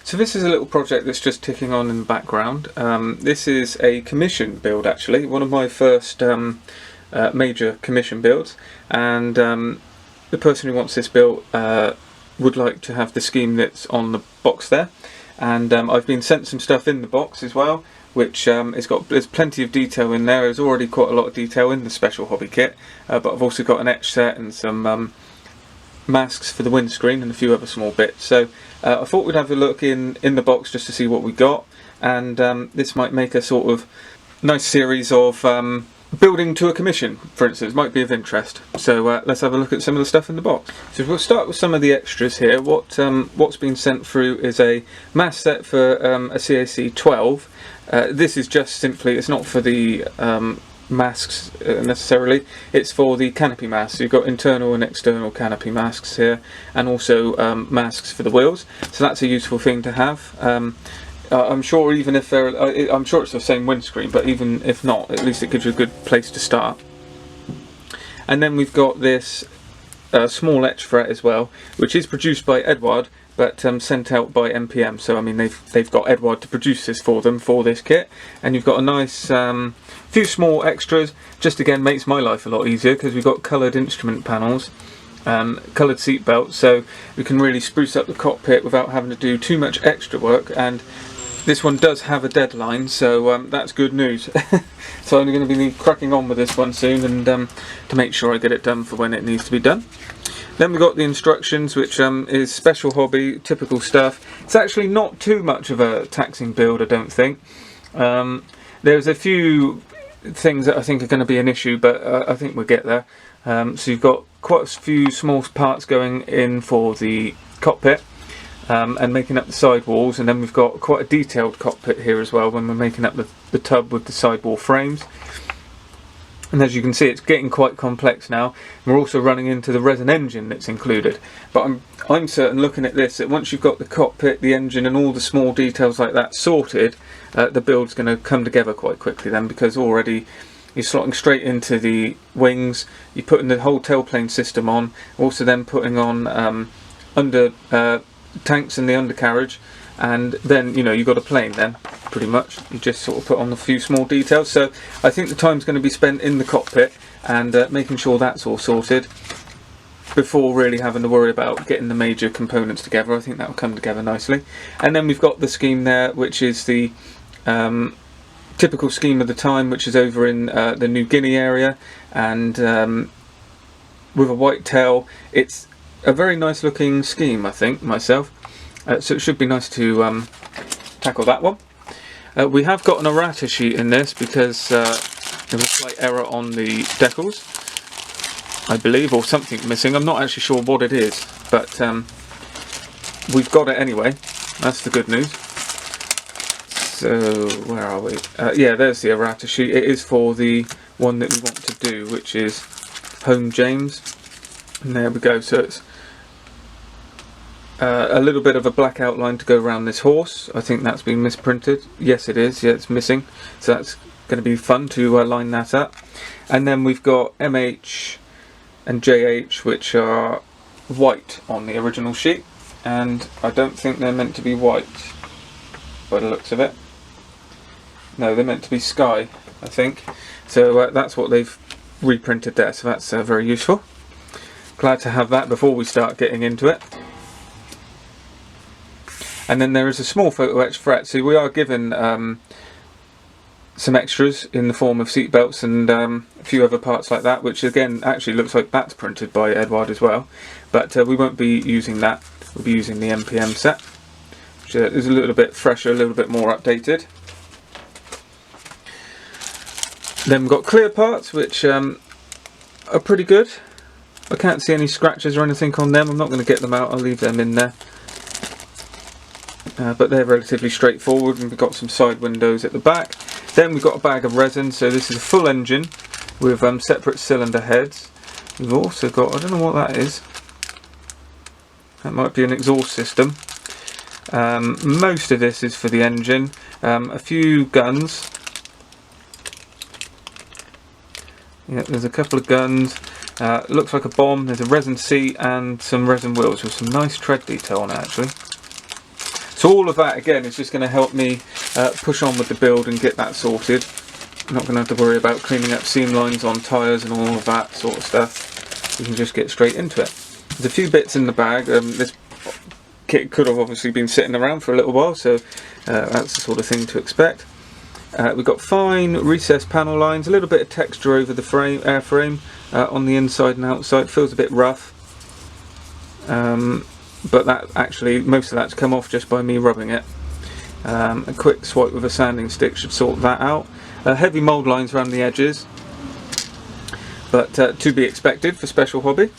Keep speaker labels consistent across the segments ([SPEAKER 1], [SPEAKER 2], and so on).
[SPEAKER 1] So this is a little project that's just ticking on in the background. This is a commission build, actually, one of my first major commission builds, and the person who wants this built would like to have the scheme that's on the box there, and I've been sent some stuff in the box as well, which there's plenty of detail in there. There's already quite a lot of detail in the special hobby kit, but I've also got an etch set and some masks for the windscreen and a few other small bits. So I thought we'd have a look in the box just to see what we got, and this might make a sort of nice series of building to a commission, for instance, might be of interest. So let's have a look at some of the stuff in the box. So we'll start with some of the extras here. What's been sent through is a mask set for a CAC 12. This is just simply, it's not for the masks necessarily, it's for the canopy masks. You've got internal and external canopy masks here, and also masks for the wheels, so that's a useful thing to have. I'm sure even if I'm sure it's the same windscreen, but even if not, at least it gives you a good place to start. And then we've got this small etch fret as well, which is produced by Edward, but sent out by MPM. So I mean, they've got Edward to produce this for them for this kit, and you've got a nice few small extras. Just again makes my life a lot easier because we've got coloured instrument panels, coloured seat belts, so we can really spruce up the cockpit without having to do too much extra work. And this one does have a deadline, so that's good news. So I'm going to be cracking on with this one soon, and to make sure I get it done for when it needs to be done. Then we've got the instructions, which is special hobby, typical stuff. It's actually not too much of a taxing build, I don't think. There's a few things that I think are going to be an issue, but I think we'll get there. So you've got quite a few small parts going in for the cockpit, and making up the sidewalls, and then we've got quite a detailed cockpit here as well when we're making up the tub with the sidewall frames. And as you can see, it's getting quite complex now. We're also running into the resin engine that's included, but I'm certain, looking at this, that once you've got the cockpit, the engine and all the small details like that sorted, the build's going to come together quite quickly then, because already you're slotting straight into the wings, you're putting the whole tailplane system on, also then putting on under tanks and the undercarriage, and then you've got a plane then, pretty much. You just sort of put on a few small details. So I think the time's going to be spent in the cockpit and making sure that's all sorted before really having to worry about getting the major components together. I think that will come together nicely. And then we've got the scheme there, which is the typical scheme of the time, which is over in the New Guinea area, and with a white tail. It's a very nice looking scheme, I think, myself. So it should be nice to tackle that one. We have got an errata sheet in this because there was a slight error on the decals, I believe, or something missing. I'm not actually sure what it is, but we've got it anyway. That's the good news. So where are we? Yeah, there's the errata sheet. It is for the one that we want to do, which is Home James. And there we go. So it's a little bit of a black outline to go around this horse. I think that's been misprinted. Yes, it is. Yeah, it's missing. So that's going to be fun to line that up. And then we've got MH and JH, which are white on the original sheet, and I don't think they're meant to be white by the looks of it. No, they're meant to be sky, I think. So that's what they've reprinted there. So that's very useful. Glad to have that before we start getting into it. And then there is a small photo etch fret, so we are given some extras in the form of seat belts and a few other parts like that, which again actually looks like that's printed by Edward as well, but we won't be using that. We'll be using the MPM set, which is a little bit fresher, a little bit more updated. Then we've got clear parts, which are pretty good. I can't see any scratches or anything on them. I'm not going to get them out, I'll leave them in there. But they're relatively straightforward, and we've got some side windows at the back. Then we've got a bag of resin, so this is a full engine with separate cylinder heads. We've also got, I don't know what that is, that might be an exhaust system. Most of this is for the engine, a few guns. Yeah, there's a couple of guns, looks like a bomb, there's a resin seat and some resin wheels with some nice tread detail on it actually. So all of that again is just going to help me push on with the build and get that sorted. I'm not going to have to worry about cleaning up seam lines on tyres and all of that sort of stuff. We can just get straight into it. There's a few bits in the bag. This kit could have obviously been sitting around for a little while, so that's the sort of thing to expect. We've got fine recessed panel lines, a little bit of texture over the airframe on the inside and outside. Feels a bit rough, but that actually, most of that's come off just by me rubbing it. A quick swipe with a sanding stick should sort that out. Heavy mould lines around the edges, but to be expected for Special Hobby.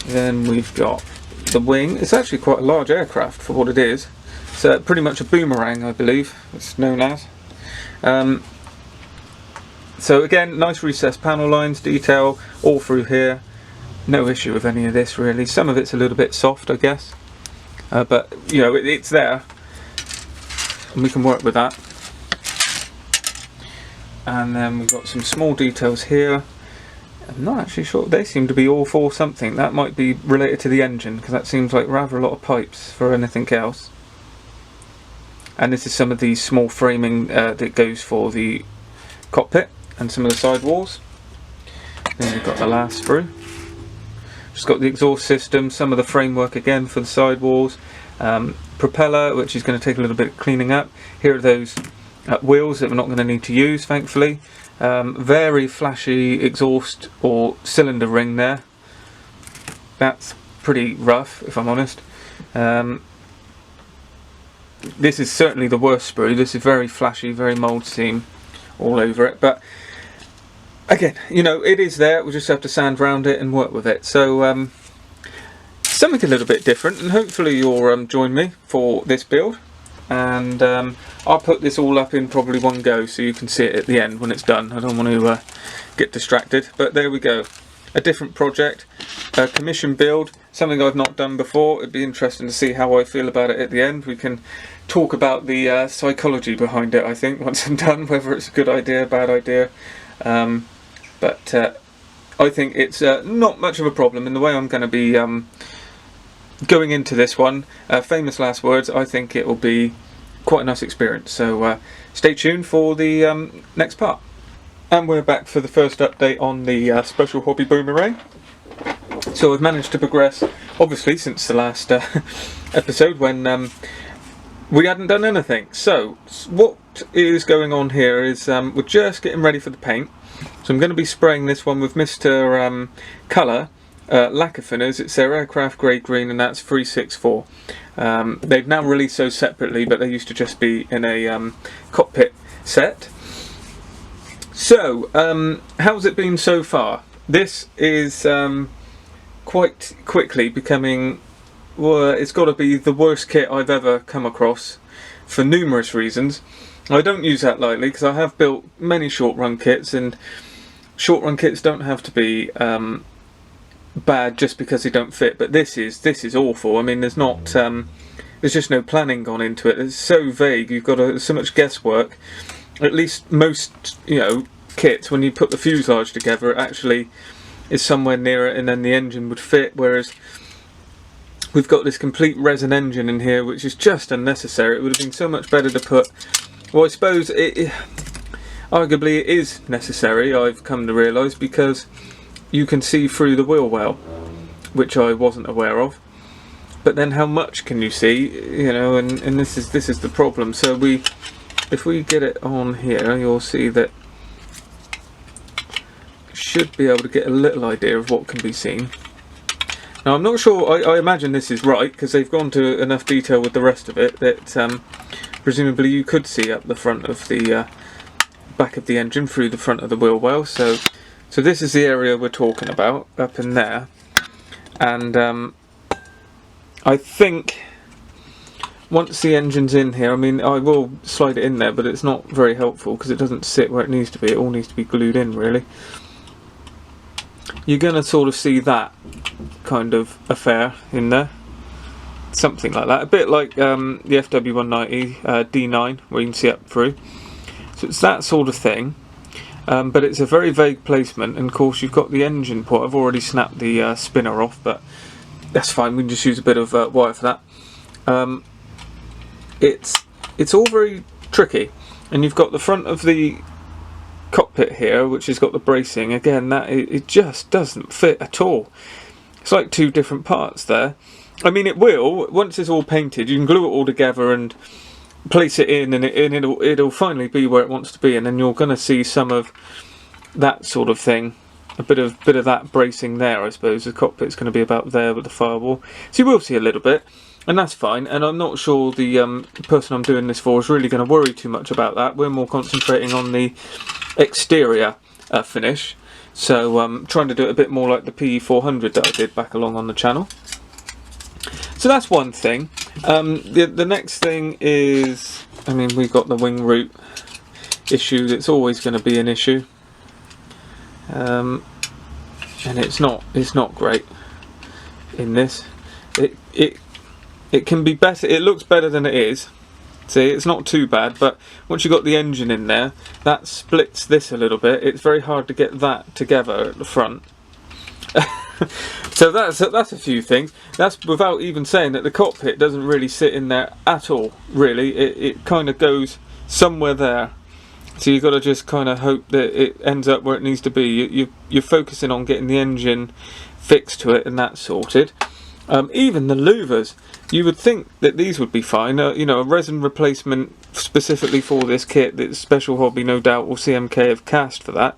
[SPEAKER 1] Then we've got the wing. It's actually quite a large aircraft for what it is. It's pretty much a boomerang, I believe it's known as. So again, nice recessed panel lines, detail all through here. No issue with any of this really. Some of it's a little bit soft, I guess, but you know, it's there and we can work with that. And then we've got some small details here. I'm not actually sure, they seem to be all for something. That might be related to the engine, because that seems like rather a lot of pipes for anything else. And this is some of the small framing that goes for the cockpit and some of the side walls. Then we've got the last sprue. Just got the exhaust system, some of the framework again for the side walls. Propeller, which is going to take a little bit of cleaning up. Here are those wheels that we're not going to need to use, thankfully. Very flashy exhaust or cylinder ring there. That's pretty rough, if I'm honest. This is certainly the worst sprue. This is very flashy, very mould seam all over it. But again, you know, it is there. We'll just have to sand around it and work with it. So something a little bit different, and hopefully you'll join me for this build. And I'll put this all up in probably one go so you can see it at the end when it's done. I don't want to get distracted, but there we go. A different project, a commission build, something I've not done before. It'd be interesting to see how I feel about it at the end. We can talk about the psychology behind it, I think, once I'm done, whether it's a good idea, bad idea. But I think it's not much of a problem in the way I'm going to be going into this one. Famous last words. I think it will be quite a nice experience, so stay tuned for the next part. And we're back for the first update on the Special Hobby Boomerang. So I've managed to progress, obviously, since the last episode when we hadn't done anything. So what is going on here is we're just getting ready for the paint. So I'm going to be spraying this one with Mr. Colour lacquer thinners. It's their aircraft grey green, and that's 364. They've now released those separately, but they used to just be in a cockpit set. So how's it been so far? This is quite quickly becoming, well, it's got to be the worst kit I've ever come across for numerous reasons. I don't use that lightly because I have built many short run kits, and short run kits don't have to be bad just because they don't fit, but this is awful. I mean, there's just no planning gone into it. It's so vague. You've got so much guesswork. At least most, you know, kits, when you put the fuselage together, it actually is somewhere near it, and then the engine would fit. Whereas we've got this complete resin engine in here, which is just unnecessary. It would have been so much better to put. Well, I suppose arguably it is necessary. I've come to realise, because you can see through the wheel well, which I wasn't aware of. But then how much can you see? You know, and this is the problem. So if we get it on here, you'll see that should be able to get a little idea of what can be seen. Now I'm not sure, I imagine this is right, because they've gone to enough detail with the rest of it that presumably you could see up the front of the back of the engine through the front of the wheel well. So this is the area we're talking about, up in there. And I think once the engine's in here, I mean, I will slide it in there, but it's not very helpful because it doesn't sit where it needs to be. It all needs to be glued in, really. You're going to sort of see that kind of affair in there. Something like that. A bit like the FW190 D9, where you can see up through. So it's that sort of thing. But it's a very vague placement, and of course you've got the engine port. I've already snapped the spinner off, but that's fine, we can just use a bit of wire for that. it's all very tricky. And you've got the front of the cockpit here, which has got the bracing. Again, that it just doesn't fit at all. It's like two different parts there. I mean, it will, once it's all painted, you can glue it all together and place it in, and it'll finally be where it wants to be, and then you're going to see some of that sort of thing, a bit of that bracing there. I suppose the cockpit's going to be about there with the firewall, so you will see a little bit, and that's fine. And I'm not sure the person I'm doing this for is really going to worry too much about that. We're more concentrating on the exterior finish, so trying to do it a bit more like the PE400 that I did back along on the channel. So that's one thing. The next thing is, I mean, we've got the wing root issue. It's always going to be an issue, and it's not great in this. It can be better. It looks better than it is. See, it's not too bad, but once you've got the engine in there, that splits this a little bit. It's very hard to get that together at the front. So that's a few things. That's without even saying that the cockpit doesn't really sit in there at all, really. It kind of goes somewhere there. So you've got to just kind of hope that it ends up where it needs to be. You're focusing on getting the engine fixed to it and that sorted. Even the louvers, you would think that these would be fine. You know, a resin replacement specifically for this kit, that Special Hobby no doubt or CMK have cast for that.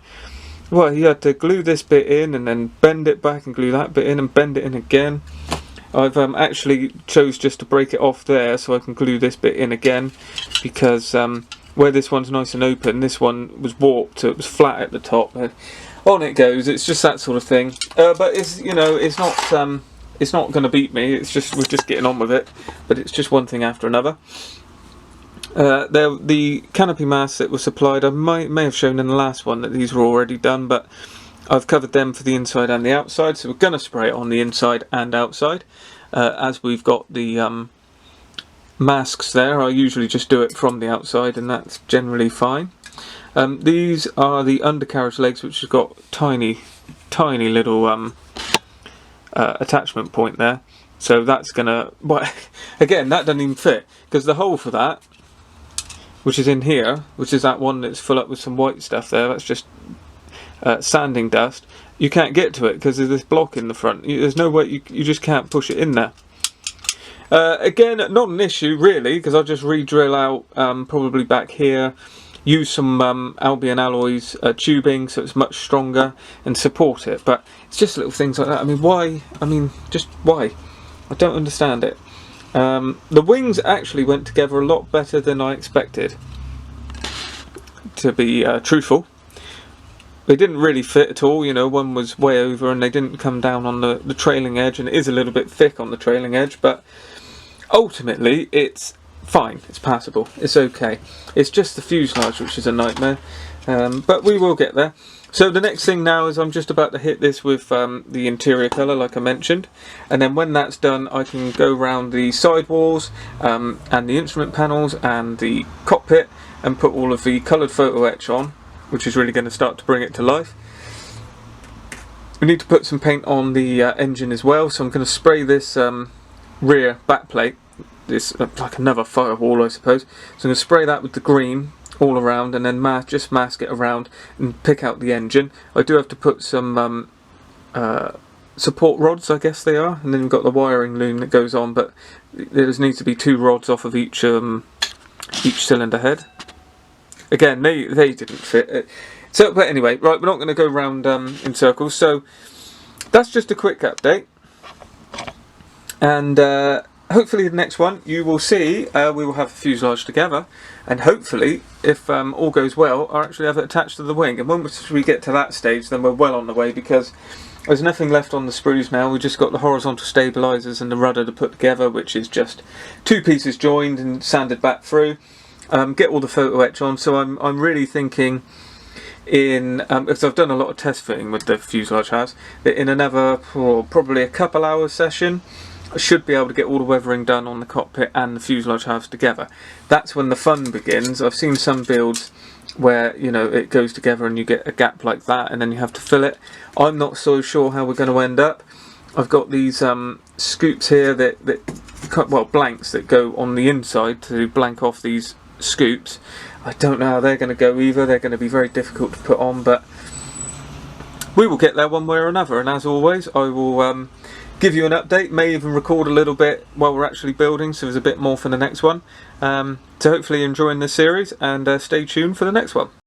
[SPEAKER 1] Well, you had to glue this bit in and then bend it back and glue that bit in and bend it in again. I've actually chose just to break it off there so I can glue this bit in again, because where this one's nice and open, this one was warped, so it was flat at the top. On it goes. It's just that sort of thing. But it's, you know, it's not going to beat me. It's just, we're just getting on with it. But it's just one thing after another. The canopy masks that were supplied, I may have shown in the last one that these were already done, but I've covered them for the inside and the outside, so we're going to spray it on the inside and outside. As we've got the masks there, I usually just do it from the outside, and that's generally fine. These are the undercarriage legs, which have got tiny little attachment point there, so that's gonna, well, again, that doesn't even fit, because the hole for that, which is in here, which is that one that's full up with some white stuff there, that's just sanding dust, you can't get to it because there's this block in the front. There's no way, you just can't push it in there. Again, not an issue really, because I'll just re-drill out probably back here, use some Albion Alloys tubing so it's much stronger and support it. But it's just little things like that. I mean, why? I mean, just why? I don't understand it. The wings actually went together a lot better than I expected, to be truthful. They didn't really fit at all, you know, one was way over and they didn't come down on the trailing edge, and it is a little bit thick on the trailing edge, but ultimately it's fine, it's passable, it's okay. It's just the fuselage which is a nightmare, but we will get there. So the next thing now is I'm just about to hit this with the interior colour like I mentioned, and then when that's done I can go around the sidewalls and the instrument panels and the cockpit and put all of the coloured photo etch on, which is really going to start to bring it to life. We need to put some paint on the engine as well, so I'm going to spray this rear backplate, this like another firewall I suppose, so I'm going to spray that with the green all around and then just mask it around and pick out the engine. I do have to put some support rods, I guess they are, and then we've got the wiring loom that goes on, but there needs to be 2 rods off of each cylinder head. Again, they didn't fit. So, but anyway, right, we're not going to go round in circles. So that's just a quick update, and hopefully the next one you will see we will have the fuselage together, and hopefully, if all goes well, I'll actually have it attached to the wing. And once we get to that stage, then we're well on the way, because there's nothing left on the sprues now. We've just got the horizontal stabilisers and the rudder to put together, which is just 2 pieces joined and sanded back through. Get all the photo etch on, so I'm really thinking in, because I've done a lot of test fitting with the fuselage house, that in another probably a couple hours session I should be able to get all the weathering done on the cockpit and the fuselage house together. That's when the fun begins. I've seen some builds where, you know, it goes together and you get a gap like that and then you have to fill it. I'm not so sure how we're going to end up. I've got these scoops here that blanks that go on the inside to blank off these scoops. I don't know how they're going to go either. They're going to be very difficult to put on, but we will get there one way or another. And as always, I will give you an update, may even record a little bit while we're actually building, so there's a bit more for the next one. So hopefully you're enjoying this series, and stay tuned for the next one.